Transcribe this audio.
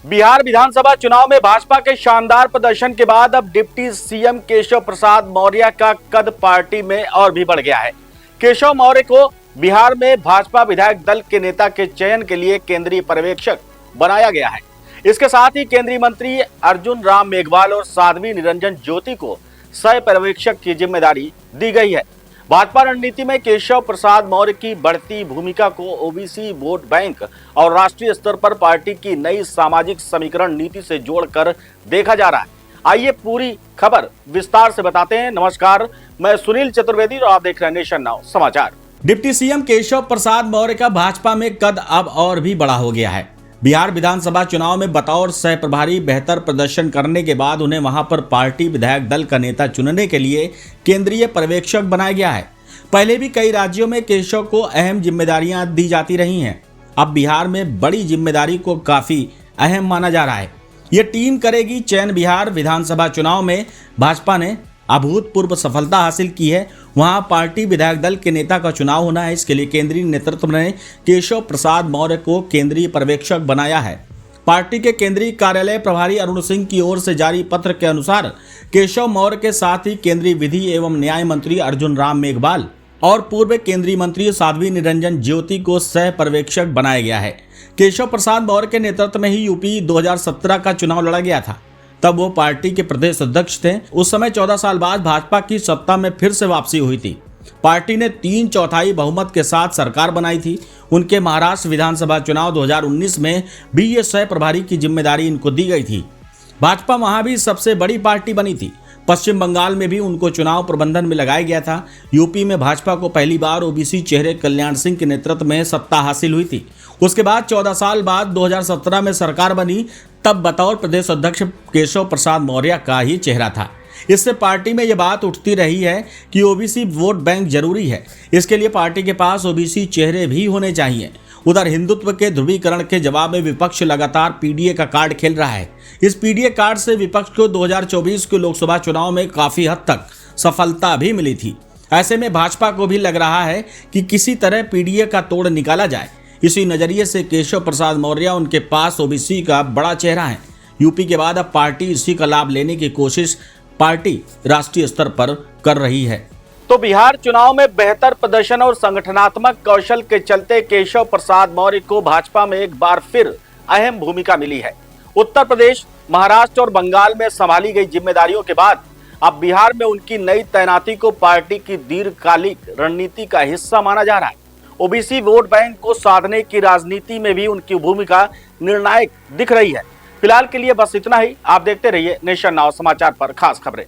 बिहार विधानसभा चुनाव में भाजपा के शानदार प्रदर्शन के बाद अब डिप्टी सीएम केशव प्रसाद मौर्य का कद पार्टी में और भी बढ़ गया है। केशव मौर्य को बिहार में भाजपा विधायक दल के नेता के चयन के लिए केंद्रीय पर्यवेक्षक बनाया गया है। इसके साथ ही केंद्रीय मंत्री अर्जुन राम मेघवाल और साध्वी निरंजन ज्योति को सह पर्यवेक्षक की जिम्मेदारी दी गई है। भाजपा रणनीति में केशव प्रसाद मौर्य की बढ़ती भूमिका को ओबीसी वोट बैंक और राष्ट्रीय स्तर पर पार्टी की नई सामाजिक समीकरण नीति से जोड़कर देखा जा रहा है। आइए पूरी खबर विस्तार से बताते हैं। नमस्कार, मैं सुनील चतुर्वेदी और आप देख रहे हैं नेशन नाउ समाचार। डिप्टी सीएम केशव प्रसाद मौर्य का भाजपा में कद अब और भी बड़ा हो गया है। बिहार विधानसभा चुनाव में बतौर सह प्रभारी बेहतर प्रदर्शन करने के बाद उन्हें वहां पर पार्टी विधायक दल का नेता चुनने के लिए केंद्रीय पर्यवेक्षक बनाया गया है। पहले भी कई राज्यों में केशव को अहम जिम्मेदारियां दी जाती रही हैं। अब बिहार में बड़ी जिम्मेदारी को काफी अहम माना जा रहा है। ये टीम करेगी चयन। बिहार विधानसभा चुनाव में भाजपा ने अभूतपूर्व सफलता हासिल की है। वहां पार्टी विधायक दल के नेता का चुनाव होना है। इसके लिए केंद्रीय नेतृत्व ने केशव प्रसाद मौर्य को केंद्रीय पर्यवेक्षक बनाया है। पार्टी के केंद्रीय कार्यालय प्रभारी अरुण सिंह की ओर से जारी पत्र के अनुसार केशव मौर्य के साथ ही केंद्रीय विधि एवं न्याय मंत्री अर्जुन राम मेघवाल और पूर्व केंद्रीय मंत्री साध्वी निरंजन ज्योति को सह पर्यवेक्षक बनाया गया है। केशव प्रसाद मौर्य के नेतृत्व में ही यूपी 2017 का चुनाव लड़ा गया था। तब वो पार्टी के प्रदेश अध्यक्ष थे। उस समय 14 साल बाद भाजपा की सत्ता में फिर से वापसी हुई थी। पार्टी ने 3/4 बहुमत के साथ सरकार बनाई थी। उनके महाराष्ट्र विधानसभा चुनाव 2019 में भी ये सह प्रभारी की जिम्मेदारी इनको दी गई थी। भाजपा वहां भी सबसे बड़ी पार्टी बनी थी। पश्चिम बंगाल में भी उनको चुनाव प्रबंधन में लगाया गया था। यूपी में भाजपा को पहली बार ओबीसी चेहरे कल्याण सिंह के नेतृत्व में सत्ता हासिल हुई थी। उसके बाद 14 साल बाद 2017 में सरकार बनी। तब बतौर प्रदेश अध्यक्ष केशव प्रसाद मौर्य का ही चेहरा था। इससे पार्टी में यह बात उठती रही है कि ओबीसी वोट बैंक जरूरी है। इसके लिए पार्टी के पास ओबीसी चेहरे भी होने चाहिए। उधर हिंदुत्व के ध्रुवीकरण के जवाब में विपक्ष लगातार पीडीए का कार्ड खेल रहा है। इस पीडीए कार्ड से विपक्ष को 2024 के लोकसभा चुनाव में काफी हद तक सफलता भी मिली थी। ऐसे में भाजपा को भी लग रहा है कि किसी तरह पीडीए का तोड़ निकाला जाए। इसी नजरिए से केशव प्रसाद मौर्य उनके पास ओबीसी का बड़ा चेहरा है। यूपी के बाद अब पार्टी इसी का लाभ लेने की कोशिश पार्टी राष्ट्रीय स्तर पर कर रही है। तो बिहार चुनाव में बेहतर प्रदर्शन और संगठनात्मक कौशल के चलते केशव प्रसाद मौर्य को भाजपा में एक बार फिर अहम भूमिका मिली है। उत्तर प्रदेश, महाराष्ट्र और बंगाल में संभाली गई जिम्मेदारियों के बाद अब बिहार में उनकी नई तैनाती को पार्टी की दीर्घकालिक रणनीति का हिस्सा माना जा रहा है। ओबीसी वोट बैंक को साधने की राजनीति में भी उनकी भूमिका निर्णायक दिख रही है। फिलहाल के लिए बस इतना ही। आप देखते रहिए नेशन नाउ समाचार पर खास खबरें।